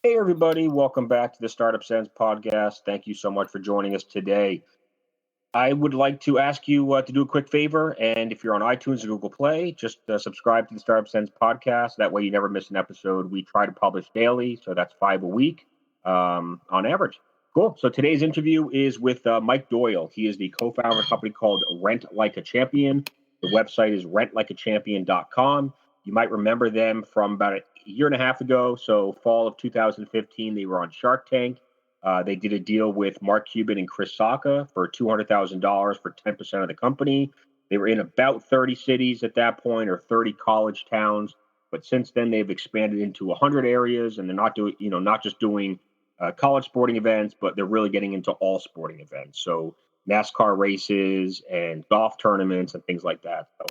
Hey, everybody. Welcome back to the Startup Sense podcast. Thank you so much for joining us today. I would like to ask you to do a quick favor. And if you're on iTunes or Google Play, just subscribe to the Startup Sense podcast. That way you never miss an episode. We try to publish daily, so that's 5 a week on average. Cool. So today's interview is with Mike Doyle. He is the co-founder of a company called Rent Like a Champion. The website is rentlikeachampion.com. You might remember them from about a year and a half ago. So fall of 2015, they were on Shark Tank. They did a deal with Mark Cuban and Chris Sacca for $200,000 for 10% of the company. They were in about 30 cities at that point, or 30 college towns. But since then, they've expanded into 100 areas, and they're not just doing college sporting events, but they're really getting into all sporting events. So NASCAR races and golf tournaments and things like that. So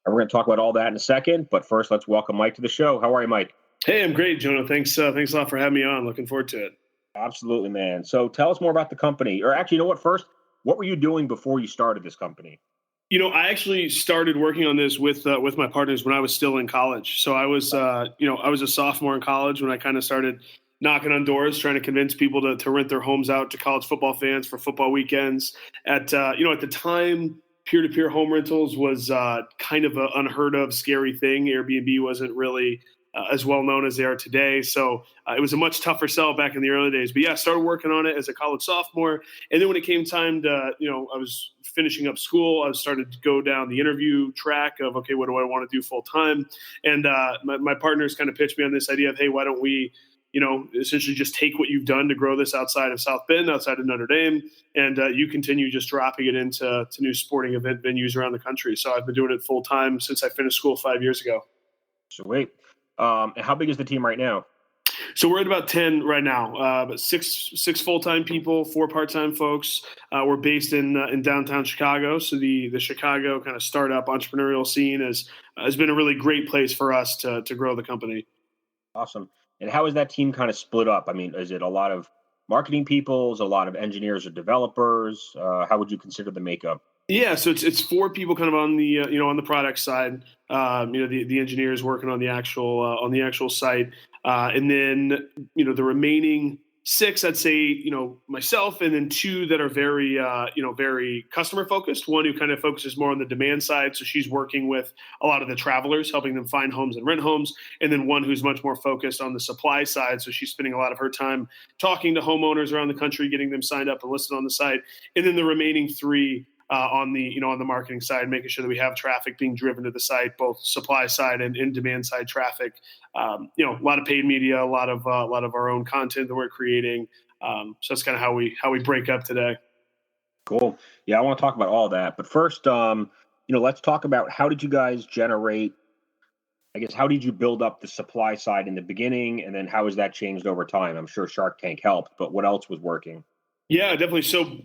we're going to talk about all that in a second. But first, let's welcome Mike to the show. How are you, Mike? Hey, I'm great, Jonah. Thanks a lot for having me on. Looking forward to it. Absolutely, man. So tell us more about the company. Or actually, you know what? First, what were you doing before you started this company? I actually started working on this with my partners when I was still in college. So I was a sophomore in college when I kind of started knocking on doors, trying to convince people to rent their homes out to college football fans for football weekends. At the time, peer-to-peer home rentals was kind of an unheard of, scary thing. Airbnb wasn't really as well known as they are today. So it was a much tougher sell back in the early days. But yeah, I started working on it as a college sophomore. And then when it came time to, I was finishing up school, I started to go down the interview track of, okay, what do I want to do full time? And my partners kind of pitched me on this idea of, hey, why don't we, essentially just take what you've done to grow this outside of South Bend, outside of Notre Dame, and you continue just dropping it into new sporting event venues around the country. So I've been doing it full time since I finished school 5 years ago. Sweet. And how big is the team right now? So we're at about 10 right now, but six full-time people, 4 part-time folks. We're based in downtown Chicago. So the Chicago kind of startup entrepreneurial scene has been a really great place for us to grow the company. Awesome. And how is that team kind of split up? I mean, is it a lot of marketing people, is it a lot of engineers or developers? How would you consider the makeup? Yeah, so it's 4 people kind of on the on the product side. The engineers working on the actual site, and then the remaining 6, I'd say myself, and then 2 that are very very customer focused. One who kind of focuses more on the demand side, so she's working with a lot of the travelers, helping them find homes and rent homes, and then one who's much more focused on the supply side. So she's spending a lot of her time talking to homeowners around the country, getting them signed up and listed on the site, and then the remaining 3. On the marketing side, making sure that we have traffic being driven to the site, both supply side and demand side traffic. A lot of paid media, a lot of our own content that we're creating. So that's kind of how we break up today. Cool. Yeah, I want to talk about all that, but first, let's talk about how did you guys generate? I guess how did you build up the supply side in the beginning, and then how has that changed over time? I'm sure Shark Tank helped, but what else was working? Yeah, definitely. So,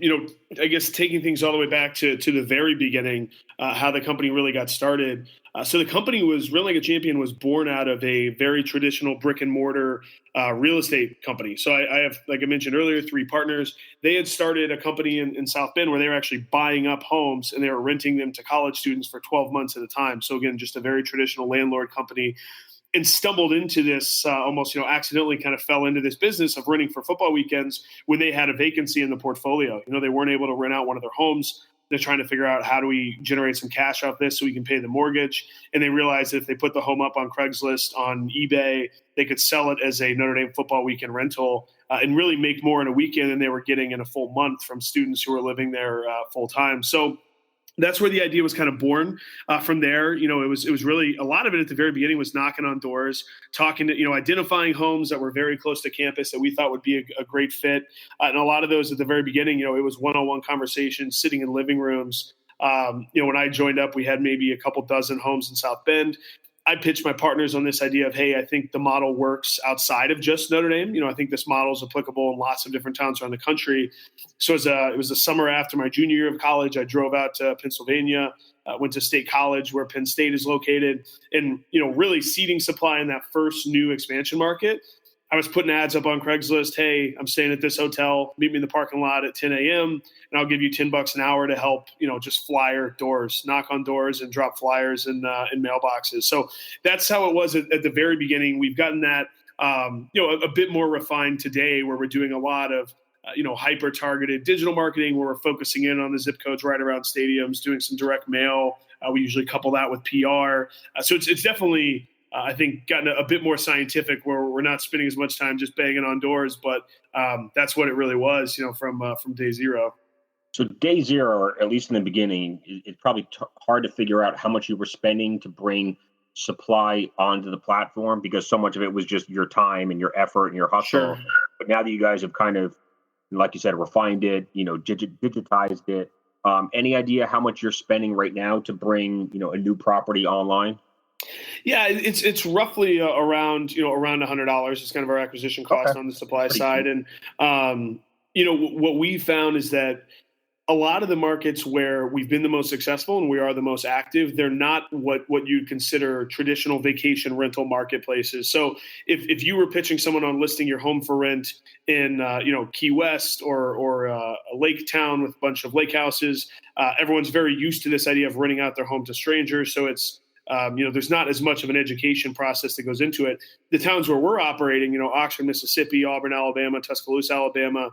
I guess taking things all the way back to the very beginning, how the company really got started. So the company was Rent Like a Champion was born out of a very traditional brick and mortar real estate company. So I have, like I mentioned earlier, 3 partners. They had started a company in South Bend where they were actually buying up homes and they were renting them to college students for 12 months at a time. So again, just a very traditional landlord company. And stumbled into this almost, accidentally kind of fell into this business of renting for football weekends when they had a vacancy in the portfolio. They weren't able to rent out one of their homes. They're trying to figure out how do we generate some cash off this so we can pay the mortgage. And they realized that if they put the home up on Craigslist, on eBay, they could sell it as a Notre Dame football weekend rental and really make more in a weekend than they were getting in a full month from students who were living there full time. So that's where the idea was kind of born. From there, it was really a lot of it at the very beginning was knocking on doors, talking to, identifying homes that were very close to campus that we thought would be a great fit. And a lot of those at the very beginning, it was one-on-one conversations, sitting in living rooms. When I joined up, we had maybe a couple dozen homes in South Bend. I pitched my partners on this idea of, hey, I think the model works outside of just Notre Dame. I think this model is applicable in lots of different towns around the country. So it was the summer after my junior year of college. I drove out to Pennsylvania, went to State College where Penn State is located, and really seeding supply in that first new expansion market. I was putting ads up on Craigslist. Hey, I'm staying at this hotel. Meet me in the parking lot at 10 a.m. and I'll give you $10 an hour to help, just flyer doors, knock on doors and drop flyers in mailboxes. So that's how it was at the very beginning. We've gotten that a bit more refined today, where we're doing a lot of hyper targeted digital marketing, where we're focusing in on the zip codes right around stadiums, doing some direct mail. We usually couple that with PR. So it's definitely, I think, gotten a bit more scientific, where we're not spending as much time just banging on doors, but that's what it really was, from day zero. So day zero, or at least in the beginning, it's probably hard to figure out how much you were spending to bring supply onto the platform, because so much of it was just your time and your effort and your hustle. Sure. But now that you guys have kind of, like you said, refined it, digitized it, any idea how much you're spending right now to bring, a new property online? Yeah, it's roughly around $100 is kind of our acquisition cost on the supply side. Cheap. And what we found is that a lot of the markets where we've been the most successful and we are the most active, they're not what you'd consider traditional vacation rental marketplaces. So if you were pitching someone on listing your home for rent in Key West or a lake town with a bunch of lake houses, everyone's very used to this idea of renting out their home to strangers. So it's there's not as much of an education process that goes into it. The towns where we're operating, Oxford, Mississippi, Auburn, Alabama, Tuscaloosa, Alabama,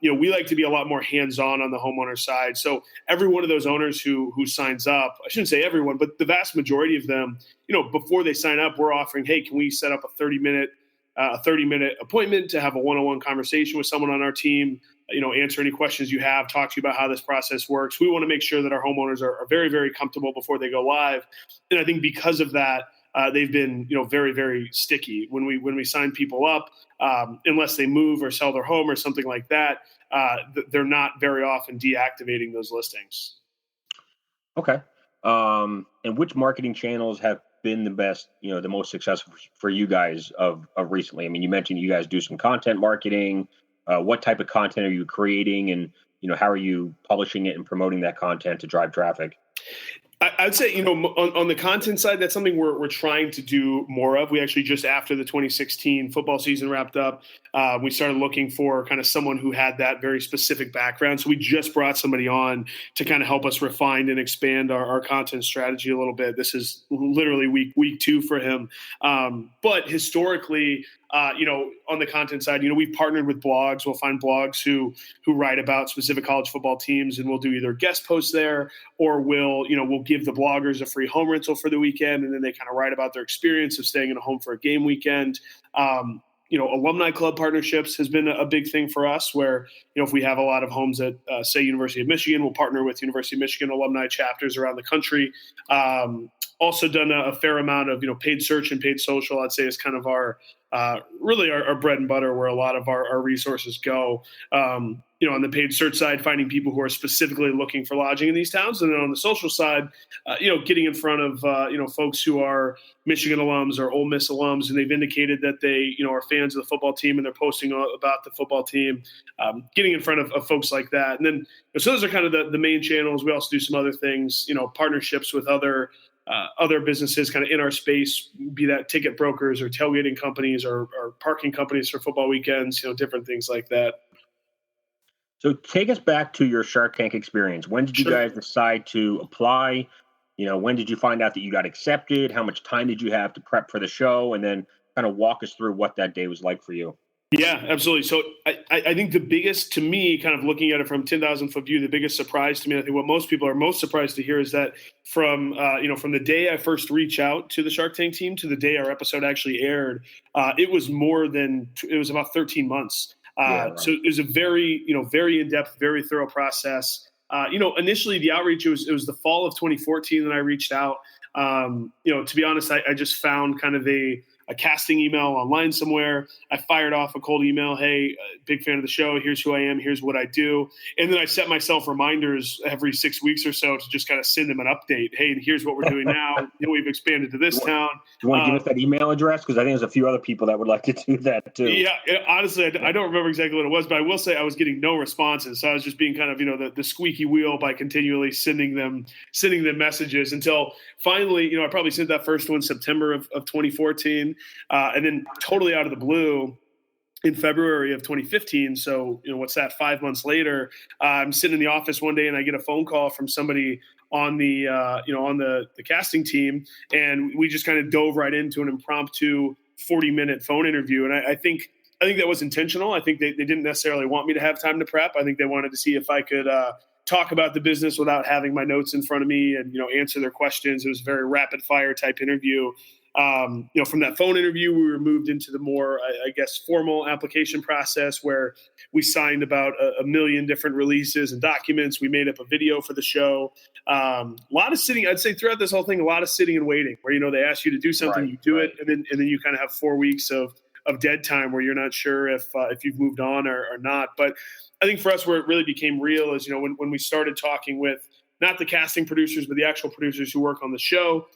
we like to be a lot more hands-on on the homeowner side. So every one of those owners who signs up, I shouldn't say everyone, but the vast majority of them, before they sign up, we're offering, hey, can we set up a 30-minute appointment to have a one-on-one conversation with someone on our team, answer any questions you have, talk to you about how this process works. We want to make sure that our homeowners are very, very comfortable before they go live. And I think because of that, they've been, very, very sticky. When we sign people up, unless they move or sell their home or something like that, they're not very often deactivating those listings. Okay. And which marketing channels have been the best, the most successful for you guys of recently? I mean, you mentioned you guys do some content marketing. What type of content are you creating, and how are you publishing it and promoting that content to drive traffic? I'd say, on the content side, that's something we're trying to do more of. We actually, just after the 2016 football season wrapped up, we started looking for kind of someone who had that very specific background. So we just brought somebody on to kind of help us refine and expand our content strategy a little bit. This is literally week 2 for him. But historically, on the content side, we've partnered with blogs. We'll find blogs who write about specific college football teams, and we'll do either guest posts there, or we'll give the bloggers a free home rental for the weekend, and then they kind of write about their experience of staying in a home for a game weekend. Alumni club partnerships has been a big thing for us, where, if we have a lot of homes at, say, University of Michigan, we'll partner with University of Michigan alumni chapters around the country. Also done a fair amount of, paid search and paid social, I'd say, is kind of our bread and butter, where a lot of our resources go. On the paid search side, finding people who are specifically looking for lodging in these towns. And then on the social side, getting in front of, folks who are Michigan alums or Ole Miss alums, and they've indicated that they, are fans of the football team and they're posting about the football team, getting in front of folks like that. And then, so those are kind of the main channels. We also do some other things, partnerships with other businesses kind of in our space, be that ticket brokers or tailgating companies or parking companies for football weekends, different things like that. So take us back to your Shark Tank experience. When did you guys decide to apply? When did you find out that you got accepted? How much time did you have to prep for the show? And then kind of walk us through what that day was like for you. Yeah, absolutely. So I think the biggest, to me, kind of looking at it from 10,000 foot view, the biggest surprise to me, I think what most people are most surprised to hear, is that from the day I first reached out to the Shark Tank team to the day our episode actually aired, it was about 13 months. Right. So it was a very in-depth, very thorough process. Initially the outreach, it was the fall of 2014 that I reached out. To be honest, I just found kind of a casting email online somewhere. I fired off a cold email. Hey, big fan of the show. Here's who I am. Here's what I do. And then I set myself reminders every 6 weeks or so to just kind of send them an update. Hey, here's what we're doing now. We've expanded to this town. Do you want to give us that email address? Because I think there's a few other people that would like to do that too. Yeah, honestly, I don't remember exactly what it was, but I will say I was getting no responses. So I was just being kind of, the squeaky wheel by continually sending them messages, until finally, I probably sent that first one September of 2014. And then totally out of the blue, in February of 2015. So, what's that? 5 months later, I'm sitting in the office one day and I get a phone call from somebody on the casting team, and we just kind of dove right into an impromptu 40-minute phone interview. And I think that was intentional. I think they didn't necessarily want me to have time to prep. I think they wanted to see if I could talk about the business without having my notes in front of me and, answer their questions. It was a very rapid fire type interview. From that phone interview, we were moved into the more, I guess, formal application process where we signed about a million different releases and documents. We made up a video for the show. A lot of sitting, I'd say throughout this whole thing, a lot of sitting and waiting where, they ask you to do something, you do it. And then you kind of have 4 weeks of dead time where you're not sure if you've moved on or not. But I think for us, where it really became real is, when we started talking with not the casting producers, but the actual producers who work on the show.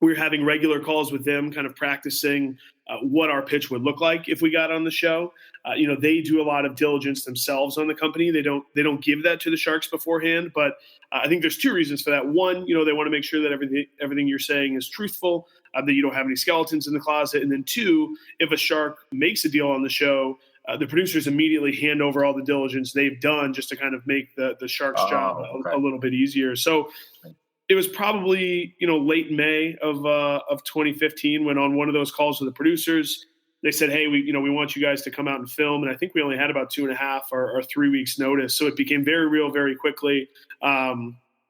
We were having regular calls with them, kind of practicing what our pitch would look like if we got on the show. They do a lot of diligence themselves on the company. They don't give that to the Sharks beforehand, but I think there's two reasons for that. One, they want to make sure that everything you're saying is truthful, that you don't have any skeletons in the closet. And then two, if a Shark makes a deal on the show, the producers immediately hand over all the diligence they've done just to kind of make the Sharks' job a little bit easier. So it was probably, late May of 2015 when on one of those calls with the producers, they said, hey, we want you guys to come out and film. And I think we only had about 2.5 or 3 weeks notice. So it became very real very quickly.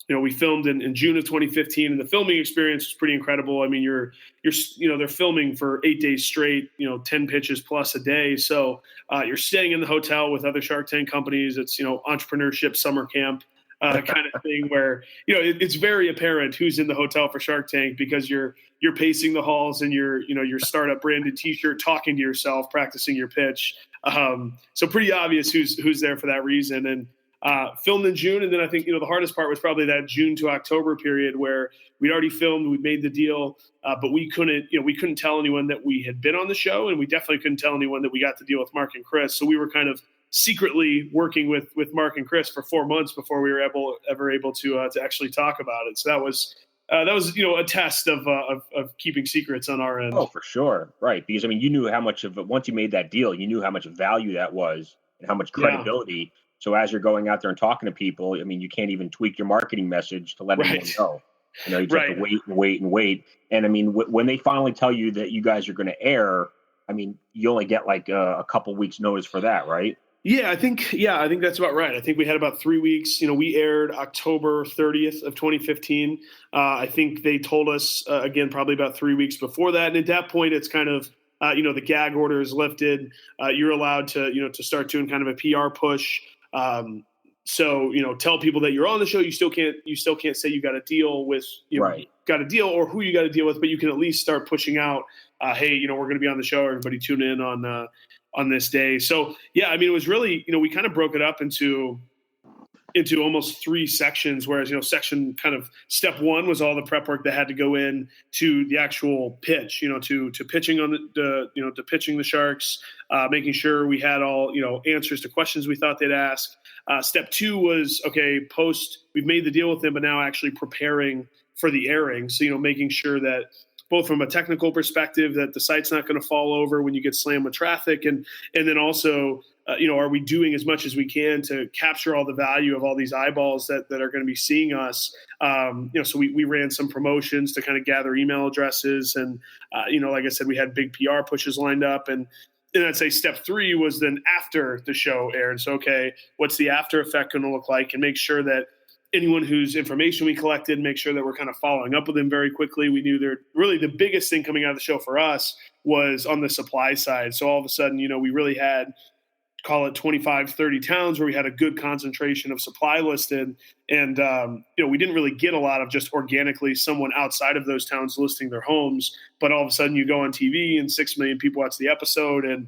We filmed in June of 2015 and the filming experience was pretty incredible. I mean, they're filming for 8 days straight, 10 pitches plus a day. So you're staying in the hotel with other Shark Tank companies. It's, entrepreneurship summer camp. Kind of thing where, it's very apparent who's in the hotel for Shark Tank because you're pacing the halls in your startup branded t-shirt, talking to yourself, practicing your pitch. So pretty obvious who's there for that reason. And filmed in June. And then I think, the hardest part was probably that June to October period where we'd already filmed, we made the deal, but we couldn't tell anyone that we had been on the show. And we definitely couldn't tell anyone that we got to deal with Mark and Chris. So we were kind of secretly working with Mark and Chris for 4 months before we were ever able to actually talk about it. So that was a test of keeping secrets on our end. Oh, for sure, right? Because you knew how much of once you made that deal, you knew how much value that was and how much credibility. Yeah. So as you're going out there and talking to people, you can't even tweak your marketing message to let everyone know. You just have to wait. And when they finally tell you that you guys are going to air, you only get like a couple weeks notice for that, right? Yeah, I think that's about right. I think we had about 3 weeks. We aired October 30th of 2015. I think they told us, again, probably about 3 weeks before that. And at that point, it's kind of, the gag order is lifted. You're allowed to start doing kind of a PR push. So, tell people that you're on the show. You still can't say you got a deal with, got a deal or who you got to deal with, but you can at least start pushing out, hey, we're going to be on the show. Everybody tune in on this day. So yeah, it was really, we kind of broke it up into almost 3 sections, whereas, section kind of step 1 was all the prep work that had to go in to the actual pitch, to pitching on to pitching the Sharks, making sure we had all, answers to questions we thought they'd ask. Step 2 was, okay, we've made the deal with them, but now actually preparing for the airing. So, making sure that both from a technical perspective that the site's not going to fall over when you get slammed with traffic. And then also, are we doing as much as we can to capture all the value of all these eyeballs that are going to be seeing us? So we ran some promotions to kind of gather email addresses. And, like I said, we had big PR pushes lined up. And I'd say step 3 was then after the show aired. So, okay, what's the after effect going to look like? And make sure that anyone whose information we collected, make sure that we're kind of following up with them very quickly. We knew really the biggest thing coming out of the show for us was on the supply side. So all of a sudden, we really had, call it 25, 30 towns where we had a good concentration of supply listed. And, we didn't really get a lot of just organically someone outside of those towns listing their homes. But all of a sudden you go on TV and 6 million people watch the episode and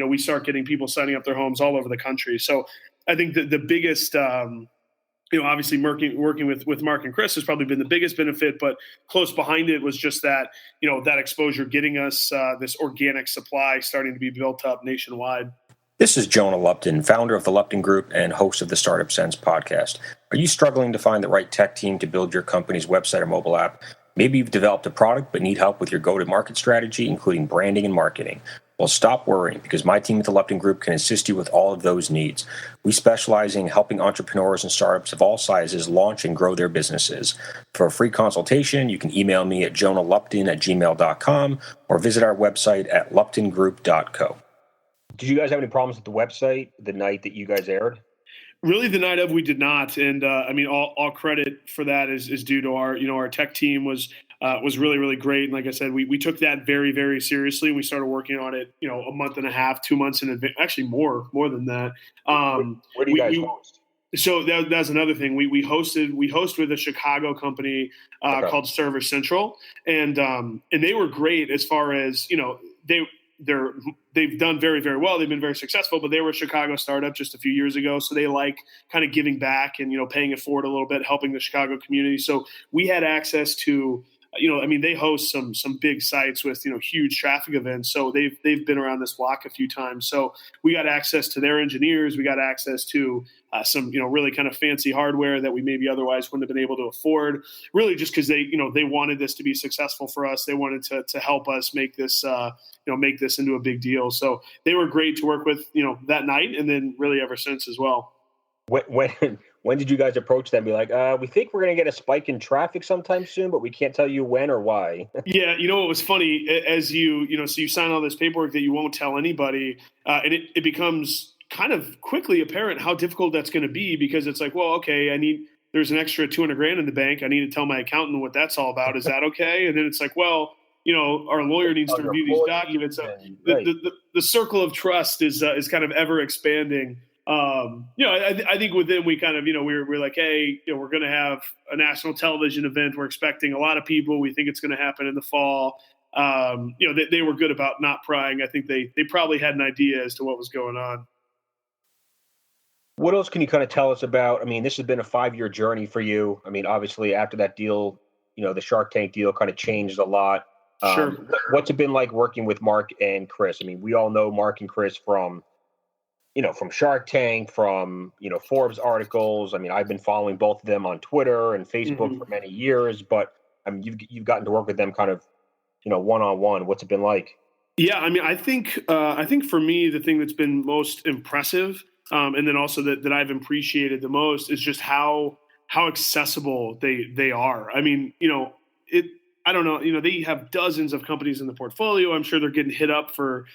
we start getting people signing up their homes all over the country. So I think the biggest, obviously working with Mark and Chris has probably been the biggest benefit, but close behind it was just that, that exposure getting us this organic supply starting to be built up nationwide. This is Jonah Lepton, founder of the Lepton Group and host of the Startup Sense podcast. Are you struggling to find the right tech team to build your company's website or mobile app? Maybe you've developed a product but need help with your go-to-market strategy, including branding and marketing. Well, stop worrying, because my team at the Lepton Group can assist you with all of those needs. We specialize in helping entrepreneurs and startups of all sizes launch and grow their businesses. For a free consultation, you can email me at jonahlupton@gmail.com or visit our website at leptongroup.co. Did you guys have any problems with the website the night that you guys aired? Really, the night of, we did not, and all credit for that is due to our tech team was really, really great. And like I said, we took that very, very seriously. We started working on it, a month and a half, 2 months in advance, actually more than that. Where do you guys host? So that's another thing. We host with a Chicago company called Server Central, and they were great as far as they've done very, very well. They've been very successful, but they were a Chicago startup just a few years ago. So they like kind of giving back and, paying it forward a little bit, helping the Chicago community. So we had access to, they host some big sites with, huge traffic events. So they've been around this block a few times. So we got access to their engineers. We got access to some, really kind of fancy hardware that we maybe otherwise wouldn't have been able to afford, really just because they wanted this to be successful for us. They wanted to help us make this, make this into a big deal. So they were great to work with, that night, and then really ever since as well. When did you guys approach them and be like, we think we're going to get a spike in traffic sometime soon, but we can't tell you when or why? Yeah, what was funny, as so you sign all this paperwork that you won't tell anybody, and it becomes kind of quickly apparent how difficult that's going to be, because it's like, well, okay, there's an extra $200,000 in the bank. I need to tell my accountant what that's all about. Is that okay? And then it's like, well, our lawyer needs to review these documents. So the circle of trust is kind of ever expanding. I think with them, we kind of, we're like, hey, we're going to have a national television event. We're expecting a lot of people. We think it's going to happen in the fall. They were good about not prying. I think they probably had an idea as to what was going on. What else can you kind of tell us about? This has been a 5-year journey for you. Obviously after that deal, the Shark Tank deal kind of changed a lot. Sure. What's it been like working with Mark and Chris? We all know Mark and Chris from Shark Tank, from, Forbes articles. I've been following both of them on Twitter and Facebook for many years, but you've gotten to work with them kind of, one-on-one. What's it been like? Yeah. I think for me, the thing that's been most impressive, and then also that I've appreciated the most, is just how accessible they are. I don't know, they have dozens of companies in the portfolio. I'm sure they're getting hit up for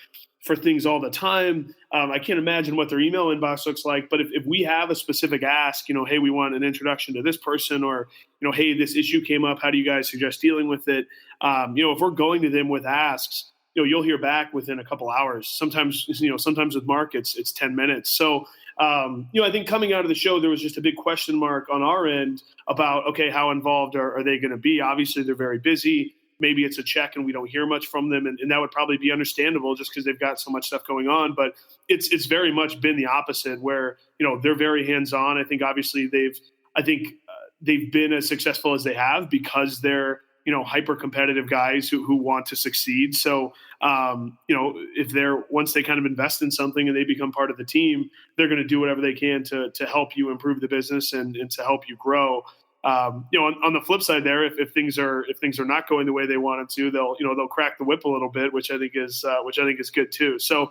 things all the time. I can't imagine what their email inbox looks like, but if we have a specific ask, hey, we want an introduction to this person, or, hey, this issue came up, how do you guys suggest dealing with it? If we're going to them with asks, you'll hear back within a couple hours. Sometimes with Mark, it's 10 minutes. So, I think coming out of the show, there was just a big question mark on our end about, okay, how involved are they going to be? Obviously, they're very busy. Maybe it's a check and we don't hear much from them. And that would probably be understandable just because they've got so much stuff going on. But it's very much been the opposite, where, they're very hands-on. I think obviously they've been as successful as they have because they're, hyper competitive guys who want to succeed. So, if once they kind of invest in something and they become part of the team, they're going to do whatever they can to help you improve the business and to help you grow. On the flip side there, if things are not going the way they wanted to, they'll crack the whip a little bit, which I think is good too. So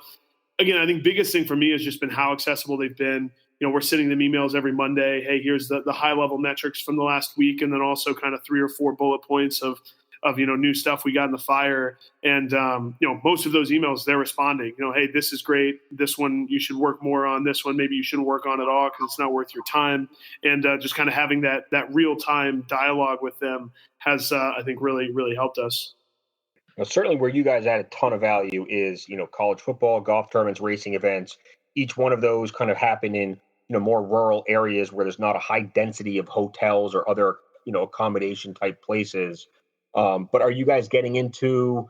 again, I think biggest thing for me has just been how accessible they've been. We're sending them emails every Monday. Hey, here's the high level metrics from the last week. And then also kind of 3 or 4 bullet points of new stuff we got in the fire. And, most of those emails, they're responding, hey, this is great. This one you should work more on. This one maybe you shouldn't work on at all because it's not worth your time. And just kind of having that real time dialogue with them has, I think, really, really helped us. Well, certainly where you guys add a ton of value is, college football, golf tournaments, racing events. Each one of those kind of happen in, more rural areas where there's not a high density of hotels or other, accommodation type places. But are you guys getting into,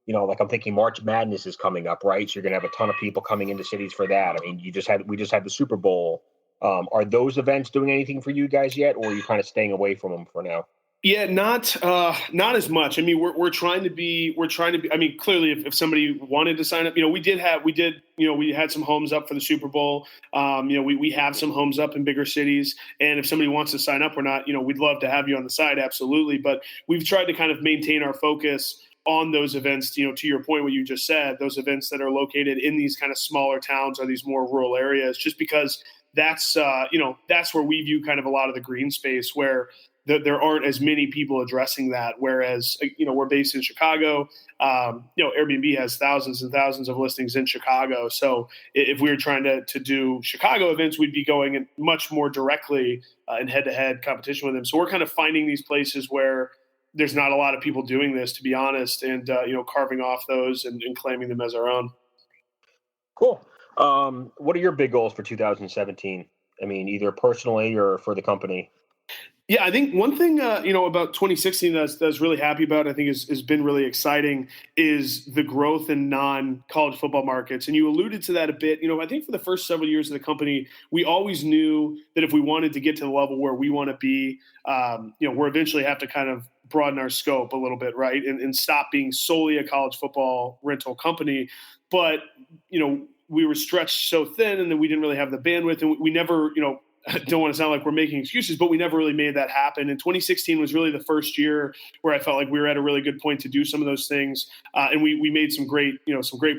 like I'm thinking March Madness is coming up, right? So you're going to have a ton of people coming into cities for that. We just had the Super Bowl. Are those events doing anything for you guys yet, or are you kind of staying away from them for now? Yeah, not as much. We're trying to be. Clearly, if somebody wanted to sign up, we had some homes up for the Super Bowl. We have some homes up in bigger cities, and if somebody wants to sign up or not, we'd love to have you on the side, absolutely. But we've tried to kind of maintain our focus on those events, to your point, what you just said, those events that are located in these kind of smaller towns or these more rural areas, just because that's where we view kind of a lot of the green space where there aren't as many people addressing that. Whereas, we're based in Chicago. Airbnb has thousands and thousands of listings in Chicago. So if we were trying to do Chicago events, we'd be going in much more directly in head-to-head competition with them. So we're kind of finding these places where there's not a lot of people doing this, to be honest, and carving off those and claiming them as our own. Cool. What are your big goals for 2017? I mean, either personally or for the company? Yeah, I think one thing, about 2016 that I was really happy about, I think has been really exciting, is the growth in non-college football markets. And you alluded to that a bit. I think for the first several years of the company, we always knew that if we wanted to get to the level where we want to be, we're eventually have to kind of broaden our scope a little bit, right? And stop being solely a college football rental company. But, we were stretched so thin and then we didn't really have the bandwidth, and we never, I don't want to sound like we're making excuses, but we never really made that happen. And 2016 was really the first year where I felt like we were at a really good point to do some of those things. And we made some great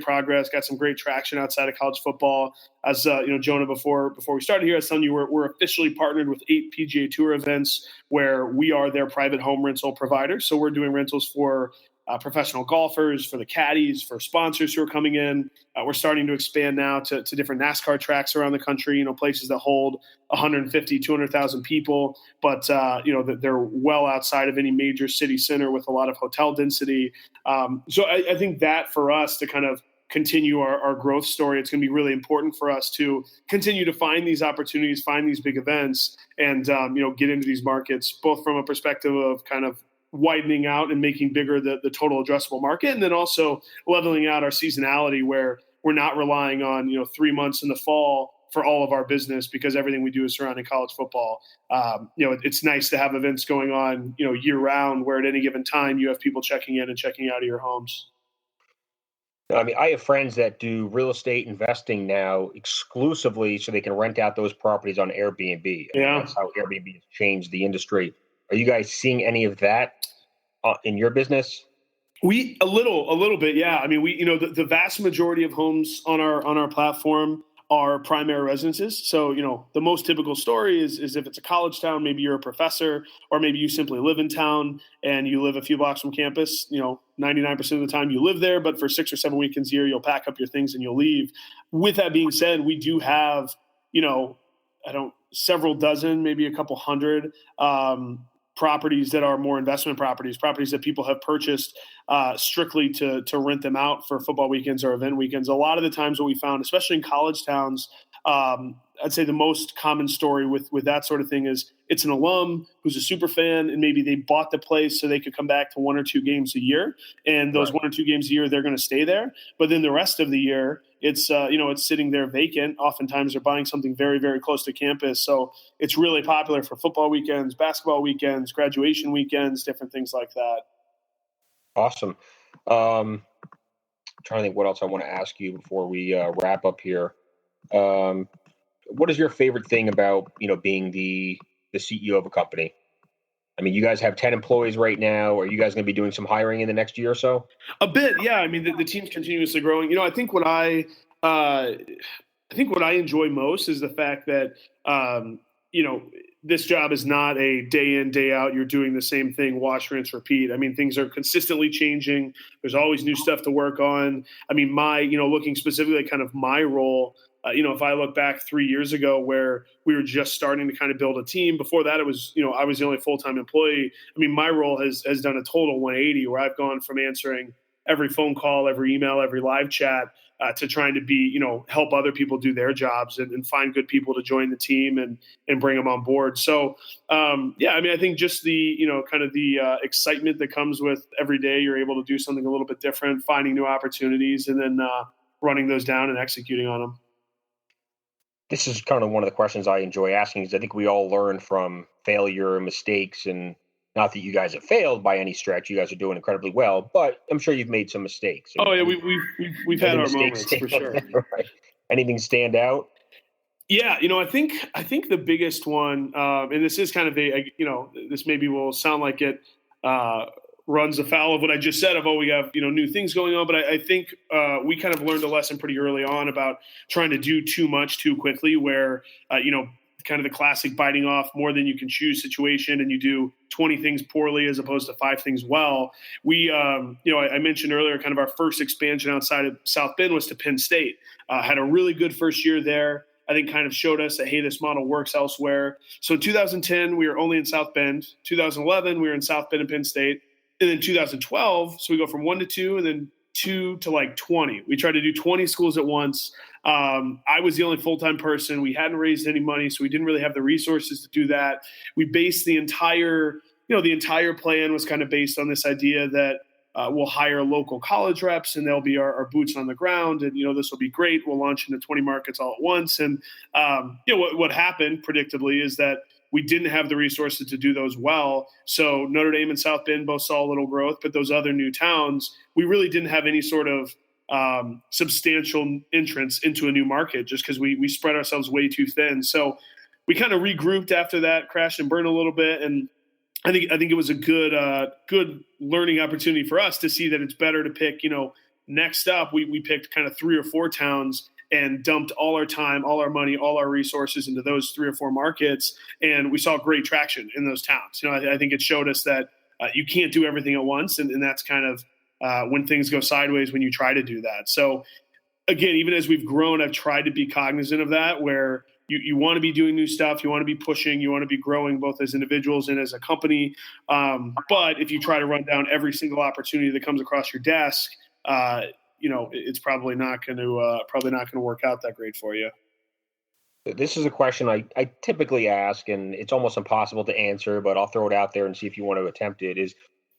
progress, got some great traction outside of college football. As Jonah, before we started here, I was telling you we're officially partnered with 8 PGA Tour events where we are their private home rental provider. So we're doing rentals for professional golfers, for the caddies, for sponsors who are coming in. We're starting to expand now to different NASCAR tracks around the country, places that hold 150, 200,000 people, but, they're well outside of any major city center with a lot of hotel density. So I think that for us to kind of continue our growth story, it's going to be really important for us to continue to find these opportunities, find these big events, and, get into these markets, both from a perspective of kind of widening out and making bigger the total addressable market, and then also leveling out our seasonality where we're not relying on 3 months in the fall for all of our business, because everything we do is surrounding college football. It's nice to have events going on year round, where at any given time you have people checking in and checking out of your homes. I mean, I have friends that do real estate investing now exclusively so they can rent out those properties on Airbnb. That's how Airbnb has changed the industry. Are you guys seeing any of that in your business? A little bit, yeah. I mean, the vast majority of homes on our platform are primary residences. So, the most typical story is if it's a college town, maybe you're a professor, or maybe you simply live in town and you live a few blocks from campus. 99% of the time you live there, but for 6 or 7 weekends a year, you'll pack up your things and you'll leave. With that being said, we do have, several dozen, maybe a couple hundred properties that are more investment properties that people have purchased strictly to rent them out for football weekends or event weekends. A lot of the times what we found, especially in college towns, I'd say the most common story with that sort of thing is it's an alum who's a super fan, and maybe they bought the place so they could come back to 1 or 2 games a year. And those 1 or 2 games a year, they're going to stay there. But then the rest of the year, it's sitting there vacant. Oftentimes they're buying something very, very close to campus. So it's really popular for football weekends, basketball weekends, graduation weekends, different things like that. Awesome. I'm trying to think what else I want to ask you before we wrap up here. What is your favorite thing about, being the CEO of a company? I mean, you guys have 10 employees right now. Are you guys going to be doing some hiring in the next year or so? A bit, yeah. I mean, the team's continuously growing. I think what I enjoy most is the fact that, this job is not a day in, day out, you're doing the same thing, wash, rinse, repeat. I mean, things are consistently changing. There's always new stuff to work on. I mean, looking specifically at kind of my role, if I look back 3 years ago where we were just starting to kind of build a team, before that it was, I was the only full-time employee. I mean, my role has done a total 180 where I've gone from answering every phone call, every email, every live chat to trying to be, help other people do their jobs and find good people to join the team and bring them on board. So, I mean, I think just the, kind of the excitement that comes with every day you're able to do something a little bit different, finding new opportunities, and then running those down and executing on them. This is kind of one of the questions I enjoy asking, because I think we all learn from failure and mistakes, and not that you guys have failed by any stretch. You guys are doing incredibly well, but I'm sure you've made some mistakes. Oh yeah, we've had our moments for sure. Right. Anything stand out? Yeah, I think the biggest one, and this is kind of this maybe will sound like it runs afoul of what I just said of, we have, new things going on. But I think we kind of learned a lesson pretty early on about trying to do too much too quickly, where, kind of the classic biting off more than you can chew situation, and you do 20 things poorly as opposed to 5 things well. We, I mentioned earlier, kind of our first expansion outside of South Bend was to Penn State. Had a really good first year there. I think kind of showed us that, hey, this model works elsewhere. So in 2010, we were only in South Bend. 2011, we were in South Bend and Penn State. And then 2012, so we go from 1 to 2, and then 2 to like 20. We tried to do 20 schools at once. I was the only full-time person. We hadn't raised any money, so we didn't really have the resources to do that. We based the entire plan was kind of based on this idea that we'll hire local college reps, and they'll be our boots on the ground. And, this will be great. We'll launch into 20 markets all at once. And, what happened predictably is that we didn't have the resources to do those well. So Notre Dame and South Bend both saw a little growth, but those other new towns, we really didn't have any sort of substantial entrance into a new market, just because we spread ourselves way too thin. So we kind of regrouped after that, crashed and burned a little bit. And I think it was a good learning opportunity for us to see that it's better to pick, next up, we picked kind of 3 or 4 towns and dumped all our time, all our money, all our resources into those 3 or 4 markets. And we saw great traction in those towns. I think it showed us that you can't do everything at once. And that's kind of when things go sideways when you try to do that. So again, even as we've grown, I've tried to be cognizant of that, where you want to be doing new stuff, you want to be pushing, you want to be growing both as individuals and as a company. But if you try to run down every single opportunity that comes across your desk, it's probably not going to work out that great for you. This is a question I typically ask, and it's almost impossible to answer, but I'll throw it out there and see if you want to attempt it. Is,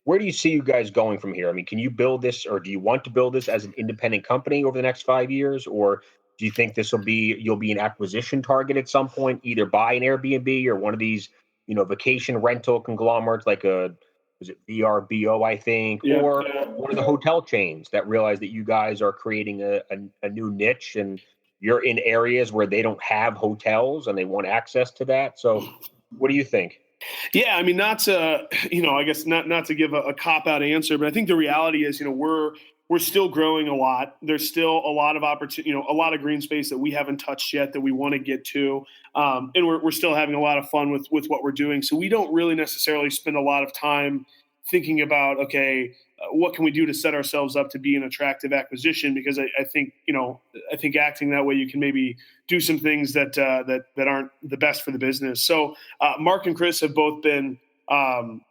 where do you see you guys going from here? I mean, can you build this, or do you want to build this as an independent company over the next 5 years? Or do you think you'll be an acquisition target at some point, either by an Airbnb or one of these, vacation rental conglomerates like was it VRBO, I think, or one of the hotel chains that realize that you guys are creating a new niche, and you're in areas where they don't have hotels and they want access to that. So what do you think? Yeah, I mean, not to, I guess not to give a cop-out answer, but I think the reality is, we're still growing a lot. There's still a lot of opportunity, a lot of green space that we haven't touched yet that we want to get to. And we're still having a lot of fun with what we're doing. So we don't really necessarily spend a lot of time thinking about, okay, what can we do to set ourselves up to be an attractive acquisition? Because I think acting that way, you can maybe do some things that aren't the best for the business. So Mark and Chris have both been,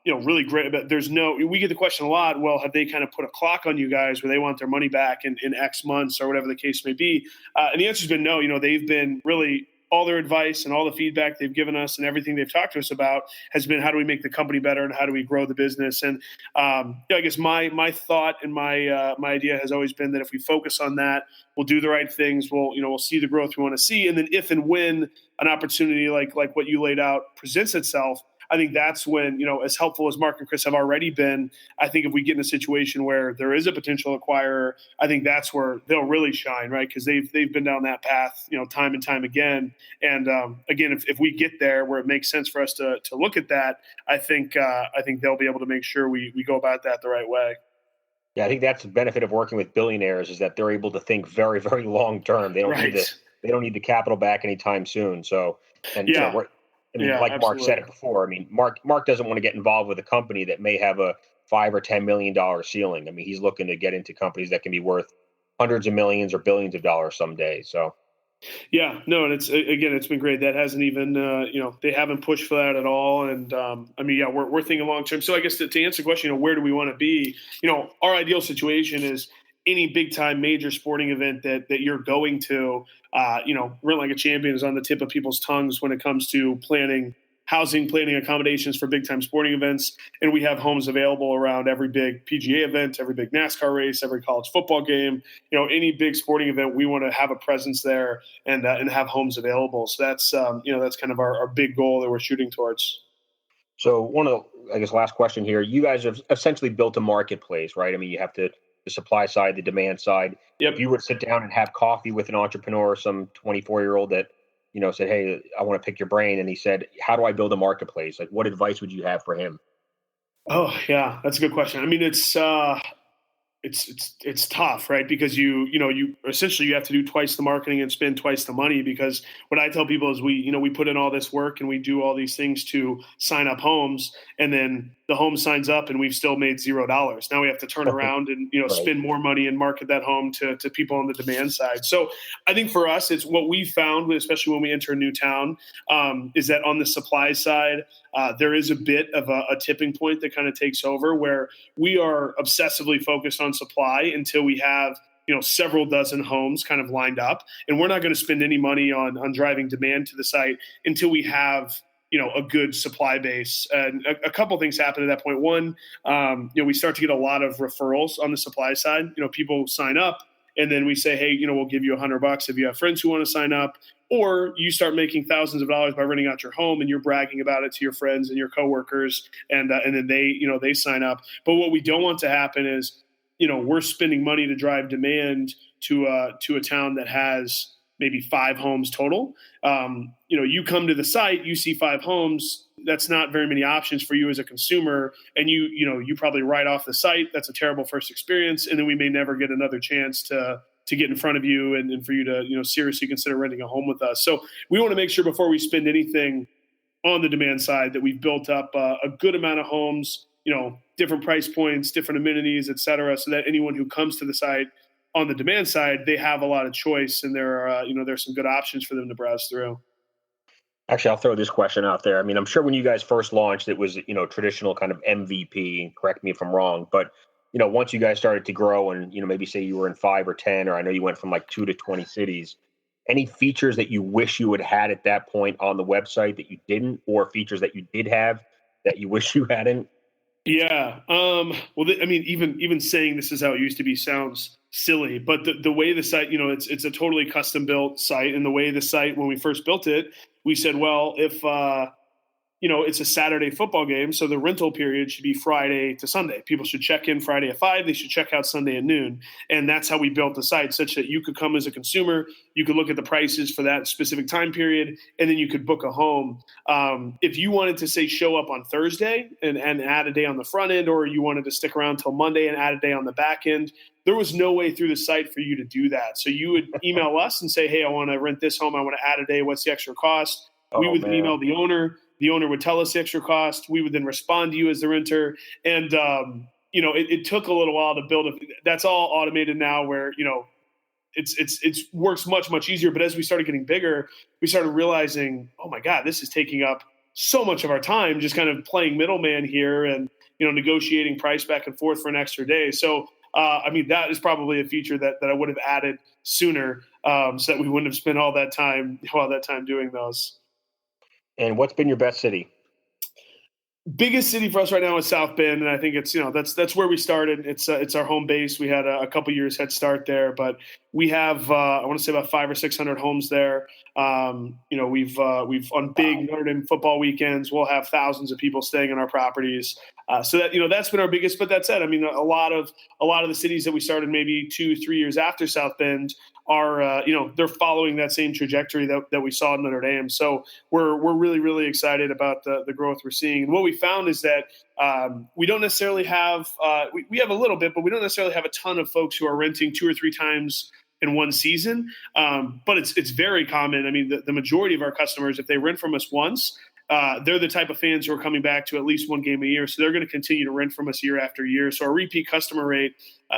really great. But we get the question a lot. Well, have they kind of put a clock on you guys where they want their money back in X months or whatever the case may be? And the answer's been no. They've been really, all their advice and all the feedback they've given us and everything they've talked to us about has been, how do we make the company better and how do we grow the business? And I guess my thought and my idea has always been that if we focus on that, we'll do the right things. We'll see the growth we want to see. And then if and when an opportunity like what you laid out presents itself, I think that's when, as helpful as Mark and Chris have already been, I think if we get in a situation where there is a potential acquirer, I think that's where they'll really shine, right? Because they've been down that path, time and time again. And again, if we get there where it makes sense for us to look at that, I think they'll be able to make sure we go about that the right way. Yeah, I think that's the benefit of working with billionaires, is that they're able to think very, very long term. They don't need the capital back anytime soon. So, and like absolutely. Mark said it before, Mark doesn't want to get involved with a company that may have a $5 or $10 million ceiling. I mean, he's looking to get into companies that can be worth hundreds of millions or billions of dollars someday. So, yeah, no, and it's been great. That hasn't even, they haven't pushed for that at all. And we're thinking long term. So I guess to answer the question, where do we want to be? Our ideal situation is any big time major sporting event that you're going to, Rent Like a Champion is on the tip of people's tongues when it comes to planning accommodations for big time sporting events. And we have homes available around every big PGA event, every big NASCAR race, every college football game, any big sporting event, we want to have a presence there and have homes available. So that's kind of our big goal that we're shooting towards. So one of the, I guess, last question here, you guys have essentially built a marketplace, right? I mean, you have the supply side, the demand side. Yep. If you would sit down and have coffee with an entrepreneur, some 24-year-old that, said, hey, I want to pick your brain. And he said, how do I build a marketplace? Like, what advice would you have for him? Oh yeah, that's a good question. I mean, it's tough, right? Because you essentially you have to do twice the marketing and spend twice the money. Because what I tell people is we put in all this work and we do all these things to sign up homes, and then the home signs up and we've still made $0. Now we have to turn around and Right. spend more money and market that home to people on the demand side. So I think for us, it's what we found, especially when we enter a new town, is that on the supply side, there is a bit of a tipping point that kind of takes over where we are obsessively focused on supply until we have several dozen homes kind of lined up, and we're not going to spend any money on driving demand to the site until we have a good supply base. And a couple things happen at that point. One, we start to get a lot of referrals on the supply side. People sign up, and then we say, hey, we'll give you $100 if you have friends who want to sign up. Or you start making thousands of dollars by renting out your home, and you're bragging about it to your friends and your coworkers, and then they sign up. But what we don't want to happen is, we're spending money to drive demand to a town that has maybe 5 homes total. You come to the site, you see 5 homes. That's not very many options for you as a consumer, and you probably write off the site. That's a terrible first experience, and then we may never get another chance to get in front of you and for you to seriously consider renting a home with us. So we want to make sure before we spend anything on the demand side that we've built up a good amount of homes, different price points, different amenities, et cetera, so that anyone who comes to the site on the demand side, they have a lot of choice, and there are there's some good options for them to browse through. Actually, I'll throw this question out there. I mean, I'm sure when you guys first launched, it was traditional kind of MVP. Correct me if I'm wrong, but once you guys started to grow and maybe say you were in 5 or 10, or I know you went from like 2 to 20 cities. Any features that you wish you had had at that point on the website that you didn't, or features that you did have that you wish you hadn't? Yeah. Well, I mean, even saying this is how it used to be sounds silly, but the way the site, it's a totally custom built site, and the way the site when we first built it, we said, well, if it's a Saturday football game, so the rental period should be Friday to Sunday. People should check in Friday at 5. They should check out Sunday at noon. And that's how we built the site, such that you could come as a consumer, you could look at the prices for that specific time period, and then you could book a home. If you wanted to, say, show up on Thursday and add a day on the front end, or you wanted to stick around till Monday and add a day on the back end, there was no way through the site for you to do that. So you would email us and say, hey, I want to rent this home. I want to add a day. What's the extra cost? We would then email the owner. The owner would tell us the extra cost. We would then respond to you as the renter. And, it took a little while to build it. That's all automated now where, it's works much, much easier. But as we started getting bigger, we started realizing, oh my God, this is taking up so much of our time, just kind of playing middleman here and, negotiating price back and forth for an extra day. So, that is probably a feature that I would have added sooner, so that we wouldn't have spent all that time doing those. And what's been your best city? Biggest city for us right now is South Bend, and I think it's that's where we started. It's our home base. We had a couple years head start there, but we have I want to say about 500 or 600 homes there. We've on big Notre Dame football weekends, we'll have thousands of people staying on our properties. So that that's been our biggest. But that said, I mean, a lot of the cities that we started maybe 2-3 years after South Bend are they're following that same trajectory that we saw in Notre Dame. So we're really, really excited about the growth we're seeing. And what we found is that we don't necessarily have we have a little bit, but we don't necessarily have a ton of folks who are renting 2 or 3 times in one season. But it's very common. I mean, the majority of our customers, if they rent from us once, they're the type of fans who are coming back to at least one game a year. So they're going to continue to rent from us year after year. So our repeat customer rate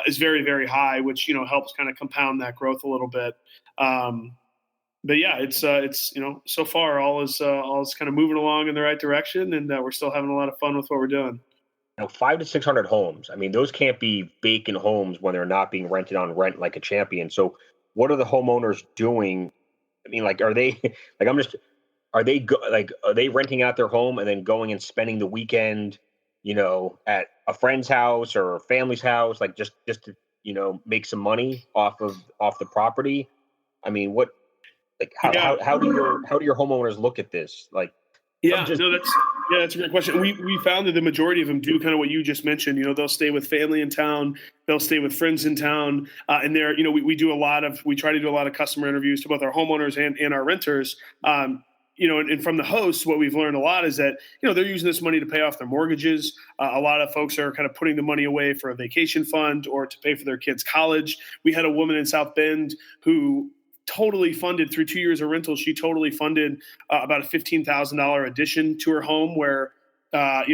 is very, very high, which, helps kind of compound that growth a little bit. But yeah, it's so far all is kind of moving along in the right direction, and we're still having a lot of fun with what we're doing. 500 to 600 homes. I mean, those can't be vacant homes when they're not being rented on rent like a champion. So what are the homeowners doing? I mean, like, are they like, are they renting out their home and then going and spending the weekend, at a friend's house or a family's house, like just to, make some money off the property? I mean, how do your homeowners look at this? Like, that's a great question. We found that the majority of them do kind of what you just mentioned. They'll stay with family in town, they'll stay with friends in town, and we try to do a lot of customer interviews to both our homeowners and our renters. and from the hosts, what we've learned a lot is that, they're using this money to pay off their mortgages. A lot of folks are kind of putting the money away for a vacation fund or to pay for their kids' college. We had a woman in South Bend who totally funded, through 2 years of rental, she totally funded about a $15,000 addition to her home where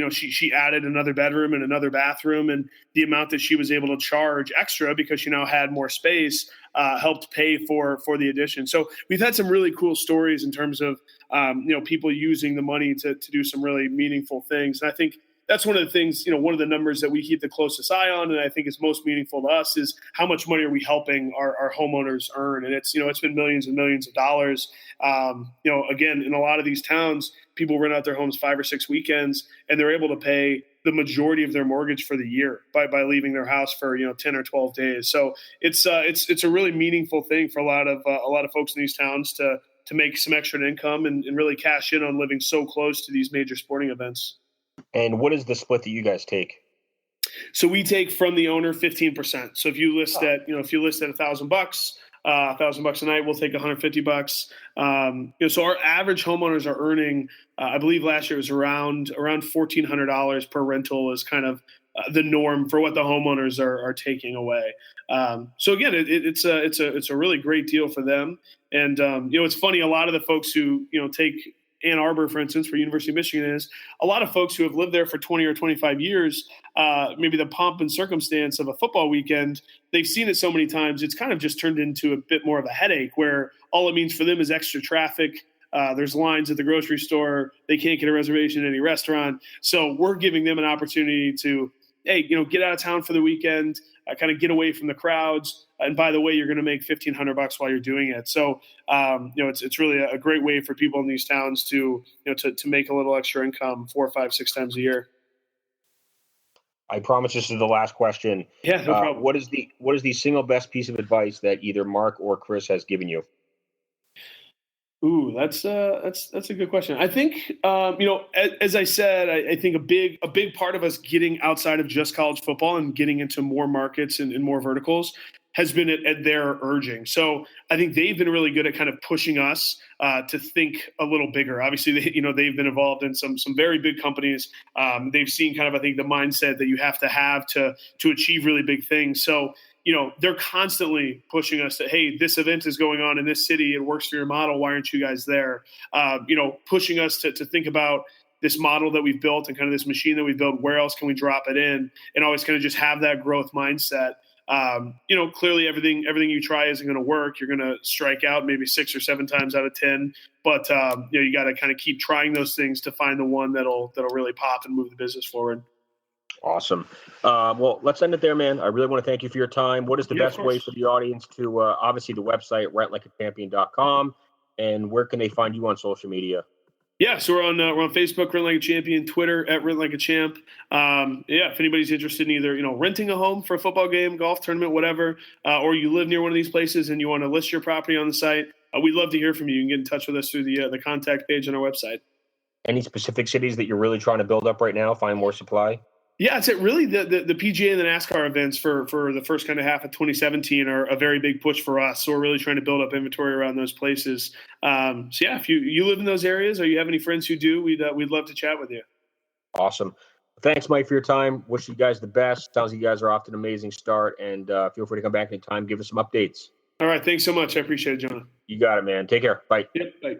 she added another bedroom and another bathroom, and the amount that she was able to charge extra because she now had more space helped pay for the addition. So we've had some really cool stories in terms of people using the money to do some really meaningful things. And I think that's one of the things, one of the numbers that we keep the closest eye on, and I think is most meaningful to us, is how much money are we helping our homeowners earn? And it's been millions and millions of dollars. Again, in a lot of these towns, people rent out their homes 5 or 6 weekends, and they're able to pay the majority of their mortgage for the year by leaving their house for 10 or 12 days. So it's a really meaningful thing for a lot of folks in these towns to make some extra income and really cash in on living so close to these major sporting events. And what is the split that you guys take? So we take from the owner 15%. So if you list at $1,000, $1,000 a night, we'll take $150. So our average homeowners are earning, I believe last year it was around $1,400 per rental is kind of the norm for what the homeowners are taking away. So again, it's a really great deal for them. And it's funny, a lot of the folks who take Ann Arbor, for instance, where University of Michigan is, a lot of folks who have lived there for 20 or 25 years, maybe the pomp and circumstance of a football weekend, they've seen it so many times, it's kind of just turned into a bit more of a headache where all it means for them is extra traffic. There's lines at the grocery store. They can't get a reservation at any restaurant. So we're giving them an opportunity to, get out of town for the weekend, kind of get away from the crowds. And by the way, you're going to make $1,500 while you're doing it. So, it's really a great way for people in these towns to make a little extra income 4, 5, 6 times a year. I promise this is the last question. Yeah, no problem. What is the single best piece of advice that either Mark or Chris has given you? Ooh, that's a good question. I think, as I said, I think a big part of us getting outside of just college football and getting into more markets and more verticals has been at their urging. So I think they've been really good at kind of pushing us to think a little bigger. Obviously, they've been involved in some very big companies. They've seen kind of, I think, the mindset that you have to achieve really big things. So they're constantly pushing us that, hey, this event is going on in this city. It works for your model. Why aren't you guys there? Pushing us to think about this model that we've built and kind of this machine that we've built. Where else can we drop it in? And always kind of just have that growth mindset. Clearly everything you try isn't going to work. You're going to strike out maybe 6 or 7 times out of 10. But you got to kind of keep trying those things to find the one that'll really pop and move the business forward. Awesome. Well, let's end it there, man. I really want to thank you for your time. What is the best way for the audience to, obviously the website, rentlikeachampion.com, and where can they find you on social media? Yeah, so we're on Facebook, Rent Like a Champion, Twitter @RentLikeAChamp. If anybody's interested in either renting a home for a football game, golf tournament, whatever, or you live near one of these places and you want to list your property on the site, we'd love to hear from you. You can get in touch with us through the contact page on our website. Any specific cities that you're really trying to build up right now, find more supply? Yeah, it's really the PGA and the NASCAR events for the first kind of half of 2017 are a very big push for us. So we're really trying to build up inventory around those places. If you live in those areas or you have any friends who do, we'd love to chat with you. Awesome. Thanks, Mike, for your time. Wish you guys the best. Sounds like you guys are off to an amazing start, and feel free to come back anytime. Give us some updates. All right. Thanks so much. I appreciate it, Jonah. You got it, man. Take care. Bye. Yep. Bye.